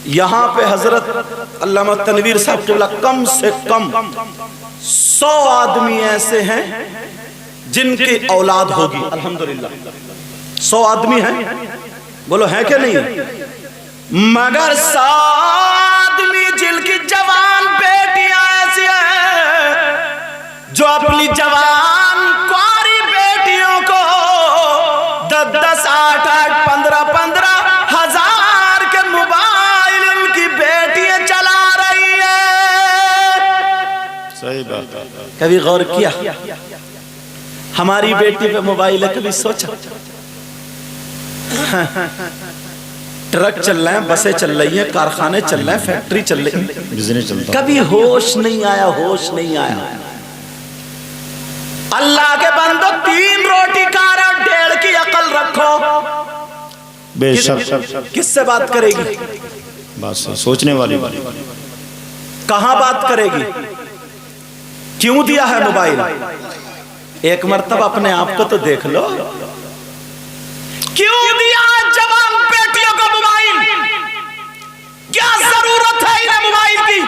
یہاں پہ حضرت علامہ تنویر صاحب قبلہ کم سے کم 100 آدمی ایسے ہیں جن کی اولاد ہوگی الحمدللہ. 100 آدمی ہیں، بولو ہے کہ نہیں؟ مگر 100 آدمی جن کی جوان بیٹیاں ایسی ہیں جو اپنی جوان کواری بیٹیوں کو 10-10, 8-8, 15-15 ہزار کے موبائل ان کی بیٹیاں چلا رہی ہیں. صحیح بات ہے. کبھی غور کیا ہماری بیٹی پہ موبائل ہے؟ کبھی سوچا؟ ٹرک چل رہے ہیں، بسیں چل رہی ہیں، کارخانے چل رہے ہیں، فیکٹری چل رہی ہیں، بزنس چلتا. کبھی ہوش نہیں آیا؟ ہوش نہیں آیا. اللہ کے بندو 3 روٹی کھا رہے ہو، 1.5 کی عقل رکھو. بے شک. کس سے بات کرے گی؟ بات سوچنے والی. کہاں بات کرے گی؟ کیوں دیا ہے موبائل؟ ایک مرتبہ اپنے آپ کو تو دیکھ لو. کیوں دیا جوان بیٹیوں کو موبائل؟ کیا ضرورت ہے انہیں موبائل کی؟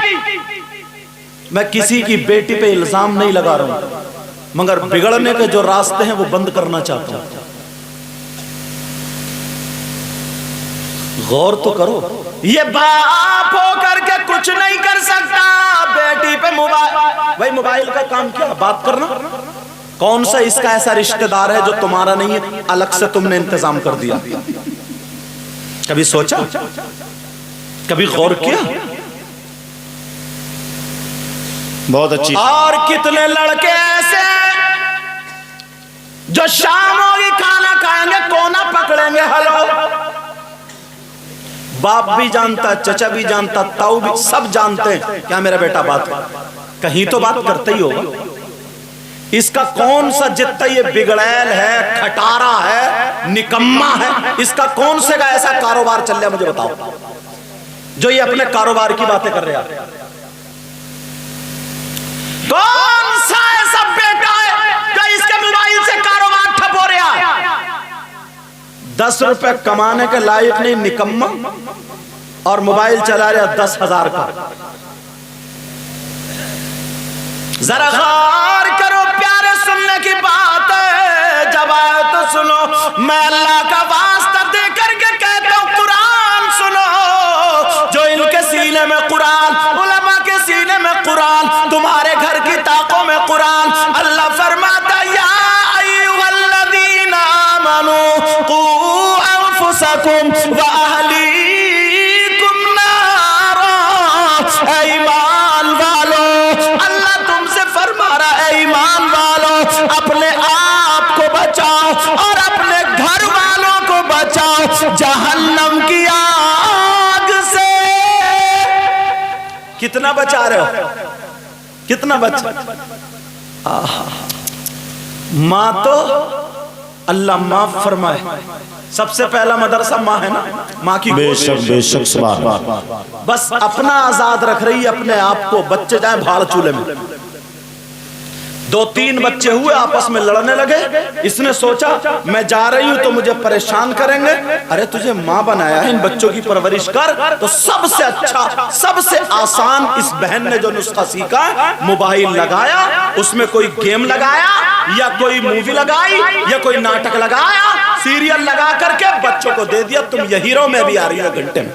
میں کسی کی بیٹی پہ الزام نہیں لگا رہا ہوں، مگر بگڑنے کے جو راستے ہیں وہ بند کرنا چاہتا ہوں. غور تو کرو. یہ باپ ہو کر کے کچھ نہیں کر سکتا بیٹی پہ موبائل. بھائی موبائل کا کام کیا؟ بات کرنا. کون سا اس کا ایسا رشتہ دار ہے جو تمہارا نہیں ہے، الگ سے تم نے انتظام کر دیا؟ کبھی سوچا؟ کبھی غور کیا؟ بہت اچھی. اور کتنے لڑکے ایسے جو شام ہوگی کھانا کھائیں گے کونا پکڑیں گے. ہلو، باپ بھی جانتا، چچا بھی جانتا، تاؤ بھی، سب جانتے ہیں کیا میرا بیٹا بات کہیں تو بات کرتا ہی ہوگا. اس کا کون سا جتنا یہ بگڑیل ہے، کھٹارا ہے، نکمہ ہے، اس کا کون سے کا ایسا کاروبار چل رہا ہے مجھے بتاؤ جو یہ اپنے کاروبار کی باتیں کر رہا ہے؟ کون سا ایسا بیٹا ہے جو اس کے موبائل سے کاروبار ٹھپ ہو رہا ہے؟ 10 روپے کمانے کے لائق نہیں نکمہ، اور موبائل چلا رہا 10,000 کا. ذرا غور کرو، پیارے سننے کی بات ہے. جب آئے تو سنو، میں اللہ کا واسطہ دے کر کے کہتا ہوں قرآن سنو. جو ان کے سینے میں قرآن، علماء کے سینے میں قرآن، تمہارے گھر کی طاقوں میں قرآن. اللہ فرماتا یا ایھا الذین آمنوا قوا انفسکم واہلیکم نارا. اے ایمان والو، اللہ تم سے فرما رہا ہے ایمان والو اپنے آپ کو بچاؤ اور اپنے گھر والوں کو بچاؤ جہنم کی آگ سے. کتنا بچا رہے ہو؟ کتنا بچا؟ ماں تو اللہ معاف فرمائے، سب سے پہلا مدرسہ ماں ہے نا. ماں کی بے شک بے شک. سبحان اللہ. بس اپنا آزاد رکھ رہی ہے اپنے آپ کو. بچے جائیں بھاڑ چولہے میں. 2-3 بچے ہوئے آپس میں لڑنے لگے. اس نے سوچا میں جا رہی ہوں تو مجھے پریشان کریں گے. ارے تجھے ماں بنایا ہے، ان بچوں کی پرورش کر. تو سب سے اچھا، سب سے آسان اس بہن نے جو نسخہ سیکھا، موبائل لگایا، اس میں کوئی گیم لگایا یا کوئی مووی لگائی یا کوئی ناٹک لگایا، سیریل لگا کر کے بچوں کو دے دیا. تم یہ ہیرو میں بھی آ رہی ہو گھنٹے میں.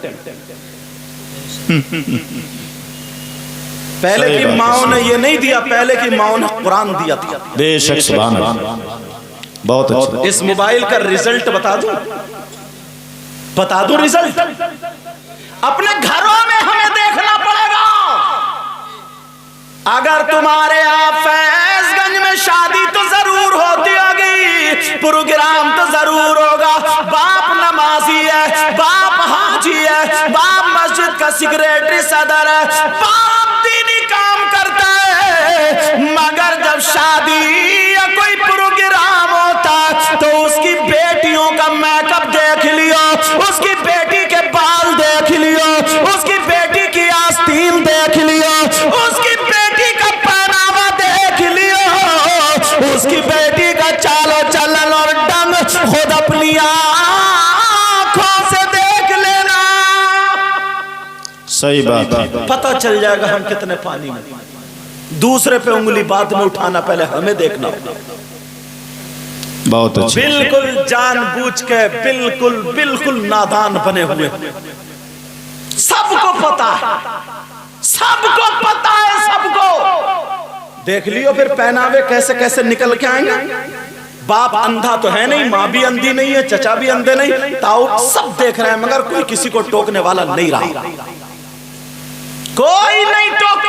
پہلے کی ماؤں نے یہ نہیں دیا، پہلے کی ماؤں نے قرآن دیا تھا. بے شک. سبحان اللہ. بہت اچھا. اس موبائل کا رزلٹ بتا دوں، بتا دوں رزلٹ. اپنے گھروں میں ہمیں دیکھنا پڑے گا. اگر تمہارے یہاں فیض گنج میں شادی تو ضرور ہوتی ہوگی، پروگرام تو ضرور ہوگا. باپ نمازی ہے، باپ حاجی ہے، باپ مسجد کا سیکریٹری صدر ہے، باپ دینی کام کرتا ہے. مگر جب شادی یا کوئی پروگرام ہوتا تو اس کی بیٹیوں کا میک اپ دیکھ لیو، اس کی بیٹی کے بال دیکھ لیو، اس کی بیٹی کی آستین دیکھ لیو، اس کی بیٹی کا پہناوا دیکھ لیو، اس کی بیٹی کا چال و چلن اور ڈنگ خود اپنی آنکھوں سے دیکھ لینا. صحیح بات ہے، پتہ چل جائے گا ہم کتنے پانی میں. دوسرے پہ انگلی بعد میں اٹھانا، پہلے ہمیں دیکھنا ہوگا. بہت اچھا. بالکل جان بوجھ کے بالکل نادان بنے ہوئے. سب کو پتا ہے، سب کو پتا ہے، سب کو. دیکھ لیو پھر پہناوے کیسے کیسے نکل کے آئیں گے. باپ اندھا تو ہے نہیں، ماں بھی اندھی نہیں ہے، چچا بھی اندھے نہیں، تاؤ سب دیکھ رہے ہیں، مگر کوئی کسی کو ٹوکنے والا نہیں رہا. کوئی نہیں ٹوک.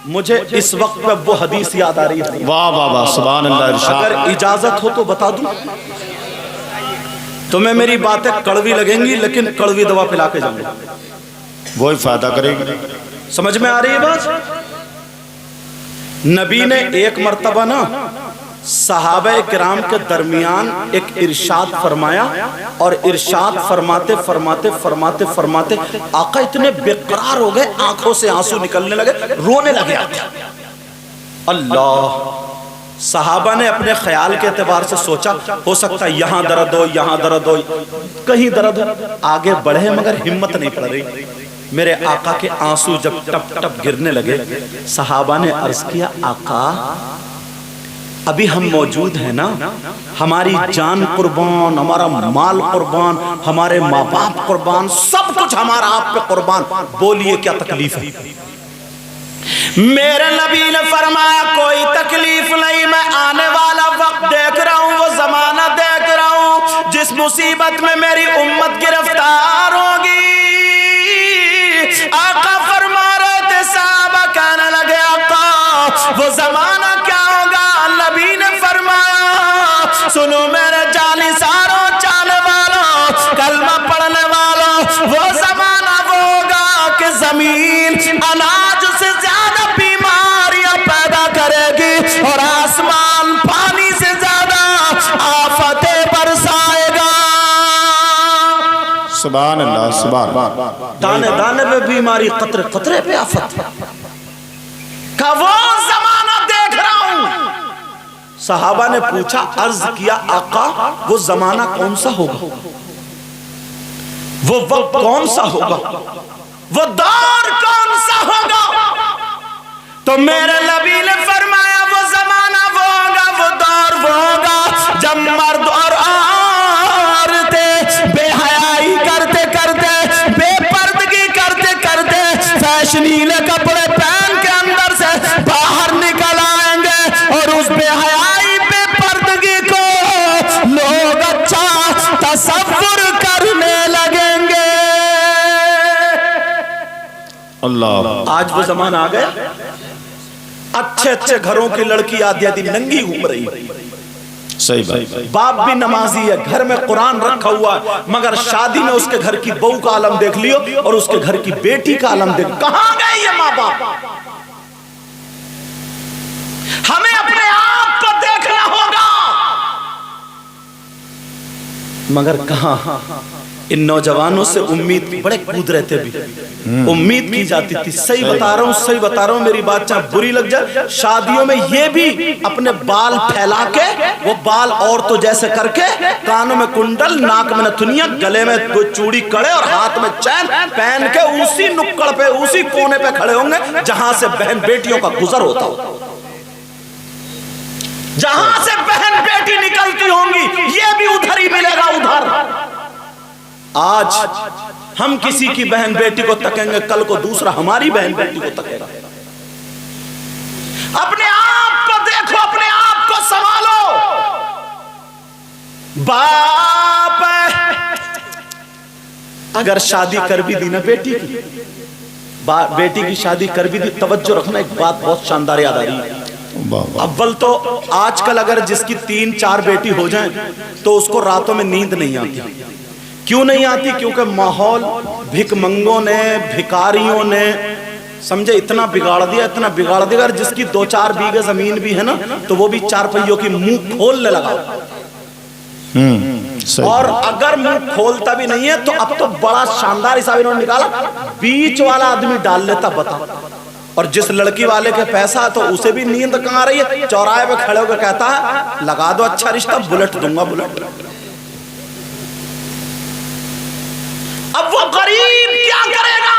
مجھے اس وقت میں وہ حدیث یاد آ رہی ہے. واہ واہ واہ، سبحان اللہ. ارشاد. اگر اجازت ہو تو بتا دوں. تمہیں میری باتیں کڑوی لگیں گی، لیکن کڑوی دوا پلا کے جاؤں گا، وہی فائدہ کرے گی. سمجھ میں آ رہی ہے بات. نبی نے ایک مرتبہ نا صحابہ کرام کے درمیان ایک ارشاد فرمایا، اور ارشاد فرماتے فرماتے فرماتے فرماتے آقا اتنے بے قرار ہو گئے، آنکھوں سے آنسو نکلنے لگے، رونے لگے. اللہ. صحابہ نے اپنے خیال کے اعتبار سے سوچا ہو سکتا ہے یہاں درد ہو، یہاں درد ہو، کہیں درد ہو. آگے بڑھے مگر ہمت نہیں پڑ رہی. میرے آقا کے آنسو جب ٹپ ٹپ گرنے لگے، صحابہ نے عرض کیا آقا ابھی ہم موجود ہیں نا، ہماری جان قربان، ہمارا مال قربان، ہمارے ماں باپ قربان، سب کچھ ہمارا آپ پہ قربان، بولیے کیا تکلیف ہے. میرے نبی نے فرمایا کوئی تکلیف نہیں، میں آنے والا وقت دیکھ رہا ہوں، وہ زمانہ دیکھ رہا ہوں جس مصیبت میں میری امت گرفتار ہوگی. آقا فرما رہے تھے، صحابہ کہنے لگے آقا وہ زمانہ کیا ہوگا. نبی نے فرمایا سنو میرے جانی ساروں، چانے والوں، کلمہ پڑھنے والوں، وہ زمانہ وہ ہوگا کہ زمین اناج سے زیادہ بیماریاں پیدا کرے گی، اور آسمان پانی سے زیادہ آفتیں برسائے گا. سبحان اللہ. سبحان اللہ. دانے دانے پہ بیماری، قطرے قطرے پہ آفت کا وہ زمانہ دیکھ رہا ہوں. صحابہ نے پوچھا، عرض کیا آقا وہ زمانہ کون سا ہوگا، وہ وقت کون سا ہوگا، وہ دور کون سا ہوگا. تو میرے نبی نے فرمایا وہ زمانہ وہ ہوگا، وہ دور وہ ہوگا جب مرد اور عورتیں بے حیائی کرتے کرتے، بے پردگی کرتے کرتے، فیشنیلے کپڑے پہن کے اندر سے باہر نکل آئیں گے، اور اس بے حیائی بے پردگی کو لوگ اچھا تصور کرنے لگیں گے. اللہ. آج وہ زمانہ آ گیا، اچھے اچھے گھروں کی لڑکی آدھی آدھی ننگی گھوم رہی ہے. صحیح بات. باپ بھی نمازی ہے، گھر میں قرآن رکھا ہوا ہے، مگر شادی میں اس کے گھر کی بہو کا عالم دیکھ لیو اور اس کے گھر کی بیٹی کا عالم دیکھ. کہاں گئے یہ ماں باپ؟ ہمیں اپنے آپ کو دیکھنا ہوگا. مگر کہاں ان نوجوانوں سے امید، بڑے کود رہتے بھی، امید کی جاتی تھی. صحیح بتا رہا ہوں میری بات چاہے بری لگ جائے. شادیوں میں یہ بھی اپنے بال پھیلا کے، وہ بال عورتوں جیسے کر کے، کانوں میں کنڈل، ناک میں نتھنیاں، گلے میں دو چوڑی کڑے اور ہاتھ میں چین پہن کے اسی نکڑ پہ، اسی کونے پہ کھڑے ہوں گے جہاں سے بہن بیٹیوں کا گزر ہوتا ہو، جہاں سے بہن بیٹی نکلتی ہوں گی یہ بھی ادھر ہی ملے گا. ادھر آج ہم کسی کی بہن بیٹی کو تکیں گے، کل کو دوسرا ہماری بہن بیٹی کو تکے گا. اپنے آپ کو دیکھو، اپنے آپ کو سنبھالو. باپ اگر شادی کر بھی دی نا بیٹی کی، بیٹی کی شادی کر بھی دی، توجہ رکھنا ایک بات بہت شاندار یاد آ رہی ہے. اول تو آج کل اگر جس کی 3-4 بیٹی ہو جائیں تو اس کو راتوں میں نیند نہیں آتی. کیوں نہیں آتی؟ کیونکہ ماحول بھک منگوں نے، بھکاریوں نے سمجھے اتنا بگاڑ دیا، اتنا بگاڑ دیا. اگر جس کی 2-4 بیگھے زمین بھی ہے نا تو وہ بھی 4 پہیوں کی منہ کھولنے لگا. اور اگر منہ کھولتا بھی نہیں ہے تو اب تو بڑا شاندار حساب انہوں نے نکالا، بیچ والا آدمی ڈال لیتا. بتا، اور جس لڑکی والے کے پیسہ تو اسے بھی نیند کہاں رہی ہے، چوراہے پہ کھڑے ہو کے کہتا ہے لگا دو اچھا رشتہ، بلٹ دوں گا بلٹ. اب وہ غریب کیا کرے گا؟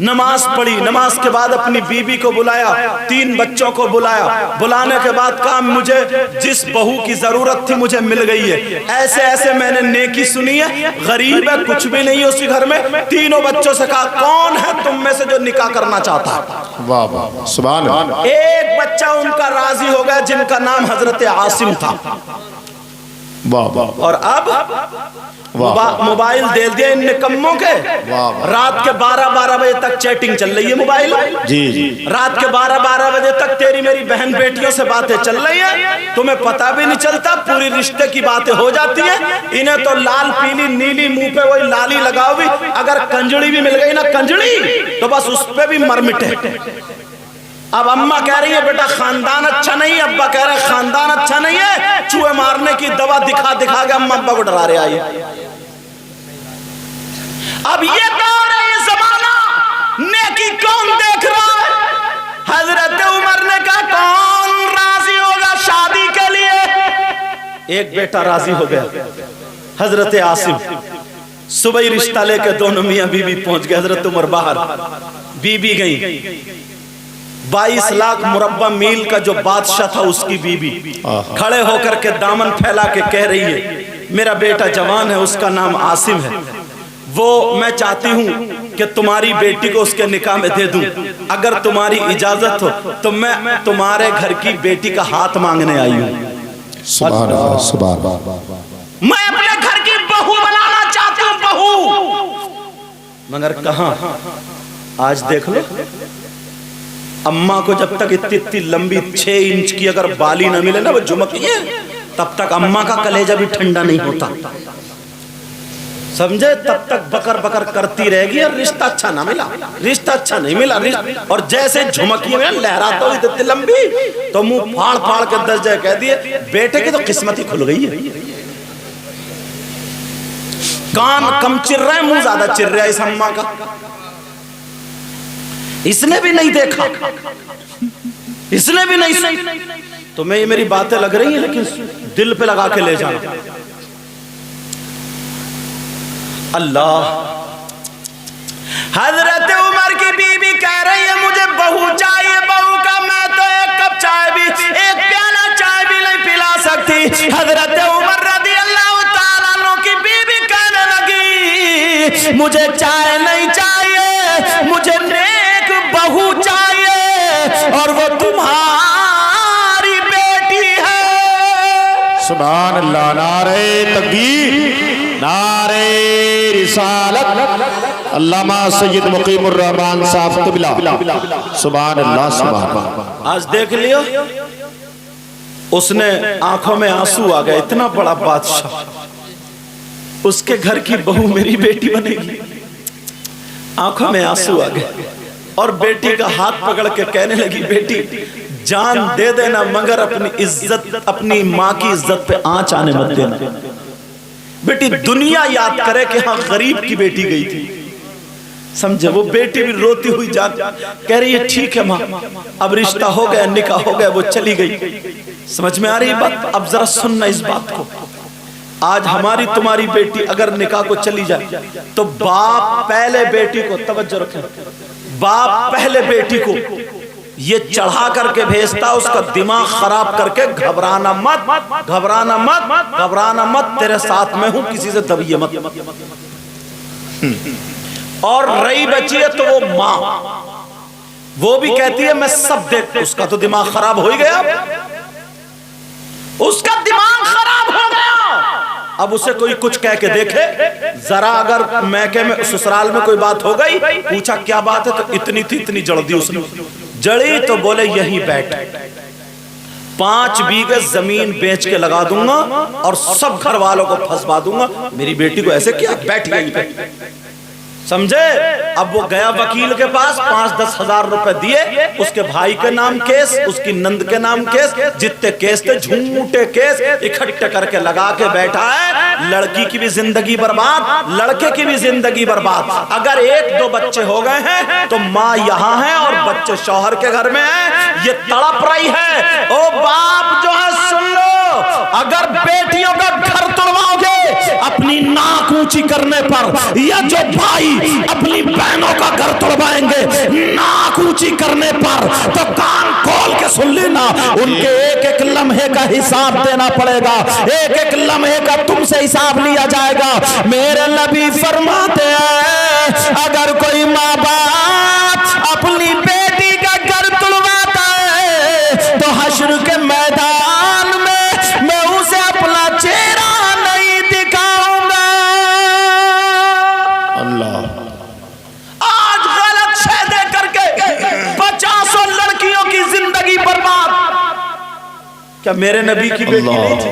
نماز پڑھی، نماز کے بعد اپنی بیوی کو بلایا، 3 بچوں کو بلایا، بلانے کے بعد کہا مجھے جس بہو کی ضرورت تھی مجھے مل گئی ہے، ایسے ایسے میں نے نیکی سنی ہے، غریب ہے کچھ بھی نہیں اسی گھر میں، تینوں بچوں سے کہا کون ہے تم میں سے جو نکاح کرنا چاہتا ہے؟ واہ واہ سبحان اللہ. ایک بچہ ان کا راضی ہو گیا جن کا نام حضرت عاصم تھا. واہ واہ. اور اب موبائل دے دیا ان نکموں کے، رات کے 12 بجے تک چیٹنگ چل رہی ہے موبائل، جی جی رات کے 12 بجے تک تیری میری بہن بیٹیوں سے باتیں چل رہی ہیں، تمہیں پتہ بھی نہیں چلتا، پوری رشتے کی باتیں ہو جاتی ہیں. انہیں تو لال پیلی نیلی منہ پہ وہی لالی لگاؤ بھی، اگر کنجڑی بھی مل گئی نا کنجڑی تو بس اس پہ بھی مر مٹے. اب اماں کہہ رہی ہے بیٹا خاندان اچھا نہیں ہے، ابا کہہ رہے ہیں خاندان اچھا نہیں ہے، چوہے مارنے کی دوا دکھا دکھا کے اماں ابا کو ڈرا رہے آئیے. اب یہ دور ہے، یہ زمانہ، نیکی کون دیکھ رہا ہے؟ حضرت عمر نے کہا کون راضی ہوگا شادی کے لیے؟ ایک بیٹا راضی ہو گیا، حضرت عاصم. صبح ہی رشتہ لے کے دونوں میاں بی بی پہنچ گئے. حضرت عمر باہر، بی بی گئی، 22 لاکھ مربع میل کا جو بادشاہ تھا اس کی بی بی کھڑے ہو کر کے دامن پھیلا کے کہہ رہی ہے میرا بیٹا جوان ہے، اس کا نام عاصم ہے، وہ میں چاہتی ہوں کہ تمہاری بیٹی کو اس کے نکاح میں دے دوں، اگر تمہاری اجازت ہو تو میں تمہارے گھر کی بیٹی کا ہاتھ مانگنے آئی ہوں. سبحان اللہ سبحان اللہ. میں اپنے گھر کی بہو بنانا چاہتی ہوں، بہو. مگر کہاں؟ آج دیکھ لو، اماں کو جب تک اتنی لمبی 6 انچ کی اگر بالی نہ ملے نا وہ جھمکتی ہے، تب تک اماں کا کلیجہ بھی ٹھنڈا نہیں ہوتا، سمجھے؟ تب تک بکر بکر کرتی رہے گی اور رشتہ اچھا نہ ملا، رشتہ اچھا نہیں ملا. اور جیسے جھمکی میں لہراتا ہوئی اتنی لمبی تو منہ پھاڑ پھاڑ کے 10 جگہ کہہ دیے بیٹے کی تو قسمت ہی کھل گئی ہے. کان کم چر رہے ہیں، منہ زیادہ چر رہا ہے اس اماں کا. اس نے بھی نہیں دیکھا، اس نے بھی نہیں سنا. تمہیں یہ میری باتیں لگ رہی ہیں لیکن دل پہ لگا کے لے جانا. اللہ. حضرت عمر کی بی بی کہہ رہی ہے مجھے بہو چاہیے، بہو کا میں تو ایک کپ چائے بھی، ایک پیالہ چائے بھی نہیں پلا سکتی. حضرت عمر رضی اللہ تعالیٰ عنہ کی بی بی کہنے لگی مجھے چائے نہیں چاہیے، مجھے نیک بہو چاہیے اور وہ تمہاری بیٹی ہے. سبحان اللہ. نعرہ تکبیر، نعرہ رسالت، علامہ سید مقیم الرحمن صاحب قبلہ. سبحان اللہ سبحان اللہ. آج دیکھ لیو، اس نے آنکھوں میں آنسو آ گئے، اتنا بڑا بادشاہ، اس کے گھر کی بہو میری بیٹی بنے گی. آنکھوں میں آنسو آ گئے اور بیٹی کا ہاتھ پکڑ کے کہنے لگی بیٹی جان دے دینا مگر اپنی عزت، اپنی ماں کی عزت پہ آنچ آنے مت دینا. بیٹی دنیا یاد کرے کہ ہاں غریب کی بیٹی گئی تھی، سمجھے؟ وہ بیٹی بھی روتی ہوئی جان کہہ رہی ہے ٹھیک ہے ماں، اب رشتہ ہو گیا، نکاح ہو گیا، وہ چلی گئی. سمجھ میں آ رہی بات؟ اب ذرا سننا اس بات کو. آج ہماری تمہاری بیٹی اگر نکاح کو چلی جائے تو باپ پہلے بیٹی کو، توجہ رکھیں، باپ پہلے بیٹی کو یہ چڑھا کر کے بھیجتا، اس کا دماغ خراب کر کے گھبرانا مت، گھبرانا مت، گھبرانا مت، تیرے ساتھ میں ہوں، کسی سے دبیے مت. اور رہی بچی ہے تو وہ ماں، وہ بھی کہتی ہے میں سب دیکھ، اس کا تو دماغ خراب ہو ہی گیا، اس کا دماغ خراب ہو گیا. اب اسے کوئی کچھ کہہ کے دیکھے ذرا، اگر میکے میں سسرال میں کوئی بات ہو گئی، پوچھا کیا بات ہے تو اتنی تھی، اتنی جڑ دی اس نے. جڑی تو بولے یہیں بیٹھ، 5 بیگھے زمین بیچ کے لگا دوں گا اور سب گھر والوں کو پھنسوا دوں گا. میری بیٹی کو ایسے کیا، بیٹھ گئی پہ، سمجھے؟ اب وہ گیا وکیل کے پاس، 5-10 ہزار روپے دیے، اس کے بھائی کے نام کیس، اس کی نند کے نام کیس، جتنے کیس تھے جھوٹے کیس اکٹھے کر کے لگا کے بیٹھا ہے. لڑکی کی بھی زندگی برباد، لڑکے کی بھی زندگی برباد. اگر 1-2 بچے ہو گئے ہیں تو ماں یہاں ہے اور بچے شوہر کے گھر میں ہیں، یہ تڑپ رہی ہے. او باپ جو ہے سن لو، اگر بیٹیوں کا گھر توڑواؤ گے اپنی ناک اونچی کرنے پر، یا جو بھائی اپنی بہنوں کا گھر توڑوائیں گے ان کے ایک ایک لمحے کا حساب دینا پڑے گا، ایک ایک لمحے کا تم سے حساب لیا جائے گا۔ میرے نبی فرماتے ہیں اگر کوئی ماں باپ اپنی بیٹی کا گھر تلواتا ہے تو حشر کے میدان میں اسے اپنا چہرہ نہیں دکھاؤں گا۔ اللہ آج غلط شہدے کر کے 50 لڑکیوں کی زندگی برباد۔ کیا میرے نبی کی بیٹی نہیں تھی؟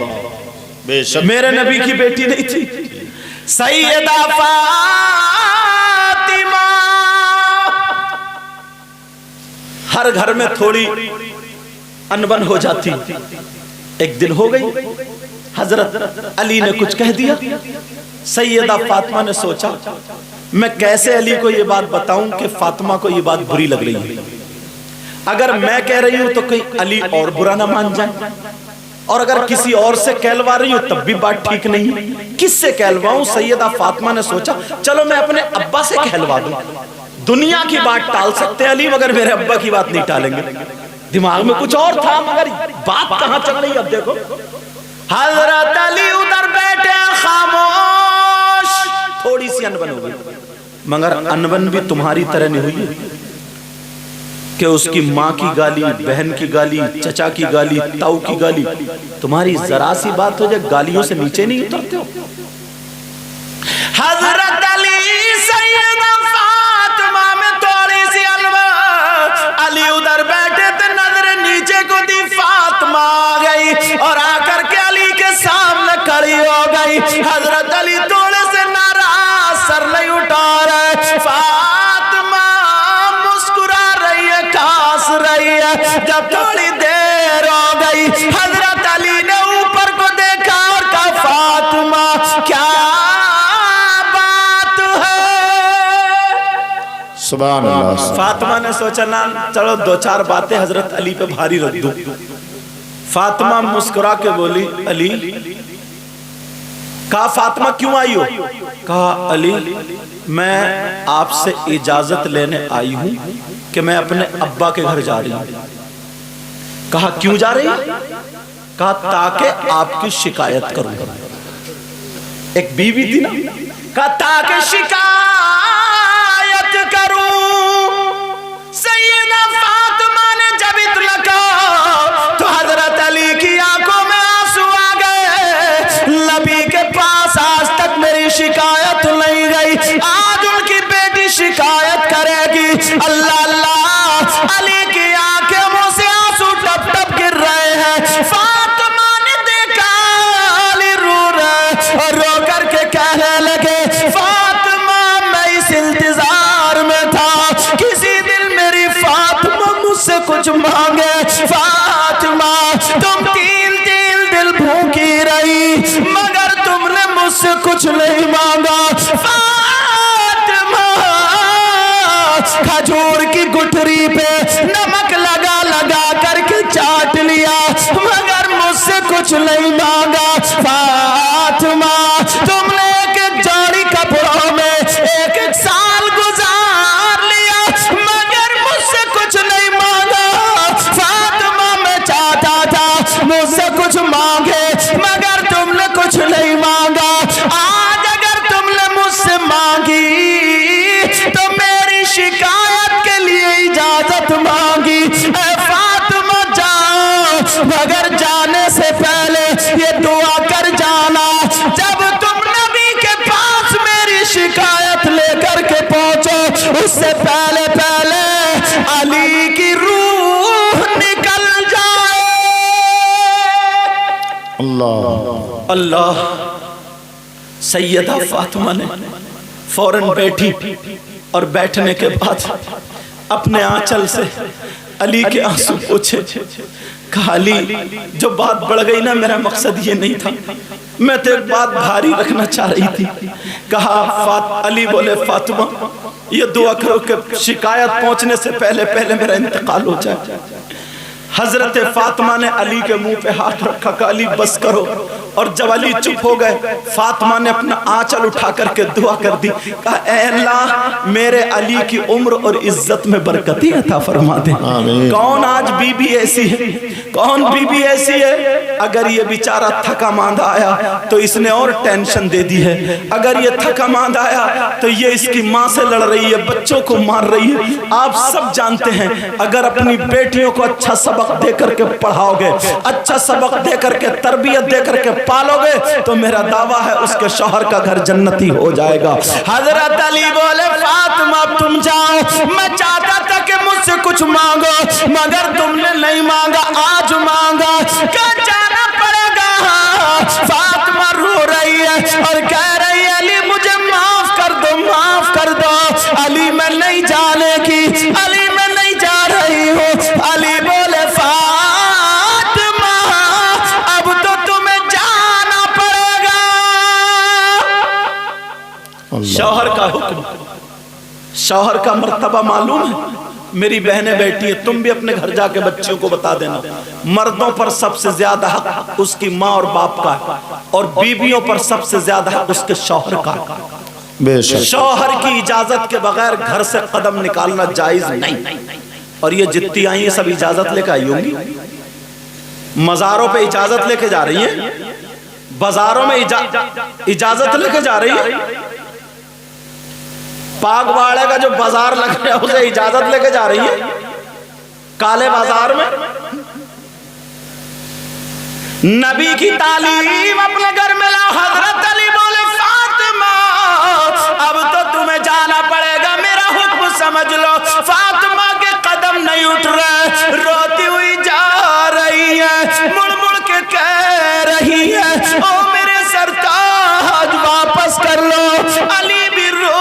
بے شک میرے نبی کی بیٹی نہیں تھی؟ سیدہ فاطمہ، ہر گھر میں تھوڑی انبن ہو جاتی، ایک دن ہو گئی، حضرت علی نے کچھ کہہ دیا، سیدہ فاطمہ نے سوچا میں کیسے علی کو یہ بات بتاؤں کہ فاطمہ کو یہ بات بری لگ رہی ہے، اگر میں کہہ رہی ہوں تو کہیں علی اور برا نہ مان جائیں، اور اگر کسی اور سے کہلوا رہی ہوں تب بھی بات ٹھیک نہیں، کس سے کہلواؤں؟ سیدہ فاطمہ نے سوچا چلو میں اپنے ابا سے کہلوا دوں، دنیا کی بات ٹال سکتے علی مگر میرے ابا کی بات نہیں ٹالیں گے۔ دماغ میں کچھ اور تھا مگر بات کہاں چل رہی ہے؟ اب دیکھو حضرت علی ادھر بیٹھے خاموش، تھوڑی سی انبن ہو گئی، مگر انبن بھی تمہاری طرح نہیں ہوئی کہ اس کی ماں کی گالی، بہن کی گالی، چچا کی گالی، تاؤ کی گالی، تمہاری ذرا سی بات ہو جائے گالیوں سے نیچے نہیں اترتے ہو۔ حضرت علی سیدہ فاطمہ میں تھوڑی سی انبن، علی ادھر بیٹھے تھے، نظر نیچے کو دی، فاطمہ آ گئی اور آ کر کے علی کے سامنے کھڑی ہو گئی۔ حضرت علی تھوڑے سے ناراض، سر نہیں اٹھا رہے، فاطمہ مسکرا رہی ہے، کاس رہی ہے۔ جب تھوڑی دیر ہو گئی حضرت علی نے اوپر کو دیکھا اور کہا فاطمہ کیا بات ہے؟ سبحان اللہ۔ فاطمہ نے سوچا نا چلو دو چار باتیں حضرت علی پہ بھاری رکھ دوں۔ فاطمہ مسکرا کے بولی علی، کہا فاطمہ کیوں آئی ہو؟ کہا علی میں آپ سے اجازت لینے آئی ہوں کہ میں اپنے ابا کے گھر جا رہی ہوں۔ کہا کیوں جا رہی؟ کہا تاکہ آپ کی شکایت کروں۔ ایک بیوی تھی نا، کہا تاکہ شکایت کروں۔ سیدہ فاطمہ نے جب اطلاع کہا تو حضرت علی کی آنکھوں میں آنسو آ گئے۔ نبی کے پاس آج تک میری شکایت نہیں گئی، آج ان کی بیٹی شکایت کرے گی۔ اللہ اللہ، علی کی آنکھوں میں سے آنسو ٹپ ٹپ گر رہے ہیں۔ فاطمہ نے دیکھا علی رو رہے اور رو کر کے کہنے لگے فاطمہ میں اس انتظار میں تھا کسی دن میری فاطمہ مجھ سے کچھ مانگے۔ فاطمہ تم تین دن بھوکی رہی مگر تم نے مجھ سے کچھ نہیں مانگا۔ فاطمہ کھجور کی گٹھری پہ نمک لگا لگا کر کے چاٹ لیا مگر مجھ سے کچھ نہیں مانگا۔ فاطمہ تم نے ایک ایک جوڑی کپڑوں میں ایک ایک سال گزار لیا مگر مجھ سے کچھ نہیں مانگا۔ فاطمہ میں چاہتا تھا مجھ سے کچھ مانگے مگر تم نے کچھ نہیں مانگا۔ آج اگر تم نے مجھ سے مانگی تو میری شکایت کے لیے اجازت مانگی۔ اے فاطمہ جاؤ مگر جانے سے پہلے یہ دعا کر جانا جب تم نبی کے پاس میری شکایت لے کر کے پہنچو اس سے پہلے علی کی روح نکل جائے۔ اللہ اللہ، سیدہ فاطمہ نے فوراً بیٹھی اور بیٹھنے کے بعد اپنے آنچل سے علی کے آنسو پوچھے۔ کہا علی جو بات بڑھ گئی نا میرا مقصد یہ نہیں تھا، میں تو ایک بات بھاری رکھنا چاہ رہی تھی۔ کہا علی بولے فاطمہ یہ دعا کرو کہ شکایت پہنچنے سے پہلے میرا انتقال ہو جائے۔ حضرت فاطمہ نے علی کے منہ پہ ہاتھ رکھا کہ علی بس کرو، اور جب علی چپ ہو گئے فاطمہ نے اپنا آنچل اٹھا کر کے دعا کر دی، کہا اے اللہ میرے علی کی عمر اور عزت میں برکتی عطا فرما دے۔ کون آج بی بی ایسی ہے، کون بی بی ایسی ہے؟ اگر یہ بیچارہ تھکا ماندہ آیا تو اس نے اور ٹینشن دے دی ہے، اگر یہ تھکا ماندہ آیا تو یہ اس کی ماں سے لڑ رہی ہے، بچوں کو مار رہی ہے۔ آپ سب جانتے ہیں اگر اپنی بیٹیوں کو اچھا سبق دے کر کے پڑھاؤ گے، اچھا سبق دے کر کے تربیت دے کر کے پالو گے تو میرا دعویٰ ہے اس کے شوہر کا گھر جنتی ہو جائے گا۔ حضرت علی بولے فاطمہ تم جاؤ، میں چاہتا تھا کہ مجھ سے کچھ مانگو مگر تم نے نہیں مانگا، آج مانگا کہ جانا پڑے گا۔ فاطمہ رو رہی ہے اور کہہ رہی ہے علی مجھے معاف کر دو، معاف کر دو۔ علی میں نہیں جانے کی، علی میں نہیں جا رہی ہوں۔ علی بولے فاطمہ اب تو تمہیں جانا پڑے گا۔ شوہر کا حکم، شوہر کا مرتبہ معلوم ہے؟ میری بہنیں بیٹھی ہیں، تم بھی اپنے گھر جا کے بچیوں کو بتا دینا، مردوں پر سب سے زیادہ حق اس کی ماں اور باپ کا ہے، اور بیویوں پر سب سے زیادہ حق اس کے شوہر کا ہے۔ بے شک شوہر کی اجازت کے بغیر گھر سے قدم نکالنا جائز نہیں۔ اور یہ جتنی آئی ہیں سب اجازت لے کے آئی ہوں گی، مزاروں پہ اجازت لے کے جا رہی ہیں، بازاروں میں اجازت لے کے جا رہی ہے، پاک واڑے کا جو بازار لگ رہا ہے اسے اجازت لے کے جا رہی ہے، کالے بازار میں۔ نبی کی تعلیم اپنے گھر میں لا۔ حضرت علی بولے فاطمہ اب تو تمہیں جانا پڑے گا، میرا حکم سمجھ لو۔ فاطمہ کے قدم نہیں اٹھ رہے، روتی ہوئی جا رہی ہے، مڑ مڑ کے کہہ رہی ہے او میرے سرتاج واپس کر لو۔ علی بھی رو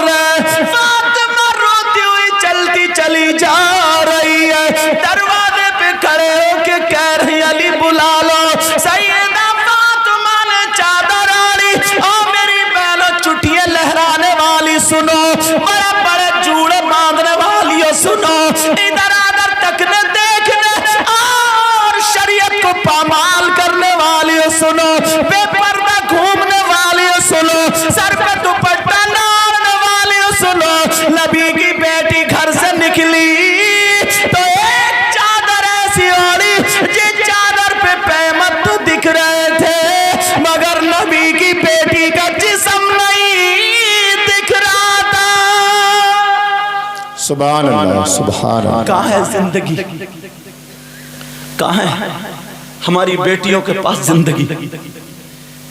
رہے، فاطمہ روتی ہوئی چلتی چلی جا رہی ہے، دروازے پہ کھڑے ہو کے کہہ رہی علی بلا لو۔ سیدہ فاطمہ نے چادر آڑی، او میری بہنوں چٹیے لہرانے والی سنو، بڑے بڑے جوڑے باندھنے والیوں سنو، ادھر ادھر تکنے دیکھنے اور شریعت کو پامال کرنے والیوں سنو، بے پردہ گھومنے والیوں سنو، سر پہ دوپٹہ ڈالنے والیوں سنو۔ نبی کی بیٹی گھر سے نکلی تو ایک چادر ایسی اوڑی جس چادر پہ پیمت تو دکھ رہے تھے مگر نبی کی بیٹی کا جسم نہیں دکھ رہا تھا۔ سبحان اللہ سبحان اللہ۔ کہاں ہے زندگی؟ کہاں ہے ہماری بیٹیوں کے پاس زندگی؟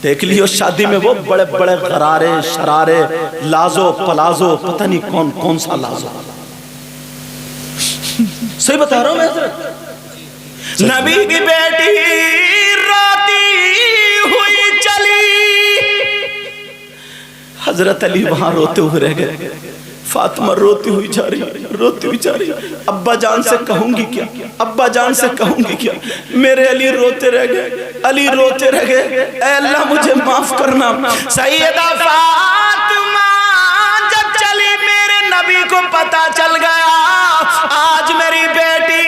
دیکھ لیو شادی میں وہ بڑے بڑے غرارے شرارے، لازو پلازو، پتہ نہیں کون کون سا لازو۔ صحیح بتا رہا ہوں میں حضرت؟ نبی کی بیٹی روتی ہوئی چلی، حضرت علی وہاں روتے ہوئے رہ گئے، فاطمہ روتی ہوئی جا رہی، روتی ہوئی جا رہی۔ ابا جان سے کہوں گی کیا، ابا جان سے کہوں گی کیا؟ میرے علی روتے رہ گئے، علی روتے رہ گئے، اے اللہ مجھے معاف کرنا۔ سیدہ فاطمہ جب چلی میرے نبی کو پتا چل گیا آج میری بیٹی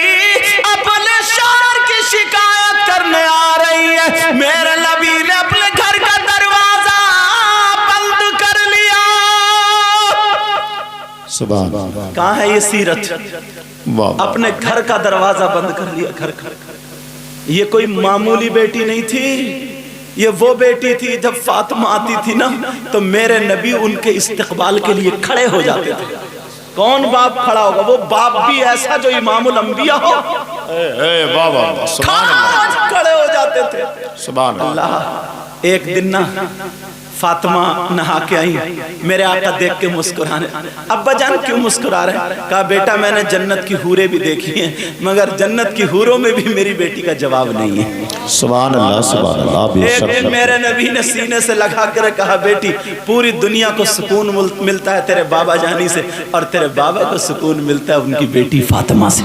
اپنے شوہر کی شکایت کرنے آ رہی ہے، میرے نبی نے اپنے گھر کا دروازہ بند کر لیا۔ سبحان اللہ۔ کہاں ہے یہ سیرت؟ اپنے گھر کا دروازہ بند کر لیا، گھر کا۔ یہ کوئی معمولی بیٹی نہیں تھی، یہ وہ بیٹی تھی جب فاطمہ آتی تھی نا تو میرے نبی ان کے استقبال کے لیے کھڑے ہو جاتے تھے۔ کون باپ کھڑا ہوگا؟ وہ باپ بھی ایسا جو امام الانبیاء ہو، کھڑے ہو جاتے تھے۔ سبحان اللہ۔ ایک دن نا فاطمہ نہا کے آئی، میرے آقا دیکھ کے مسکرانے، ابا جان کیوں مسکرا رہے ہیں؟ کہا بیٹا میں نے جنت کی حوریں بھی دیکھی ہیں مگر جنت کی حوروں میں بھی میری بیٹی کا جواب نہیں ہے۔ سبحان اللہ سبحان اللہ۔ ایک دن میرے نبی نے سینے سے لگا کر کہا بیٹی پوری دنیا کو سکون ملتا ہے تیرے بابا جانی سے اور تیرے بابا کو سکون ملتا ہے ان کی بیٹی فاطمہ سے۔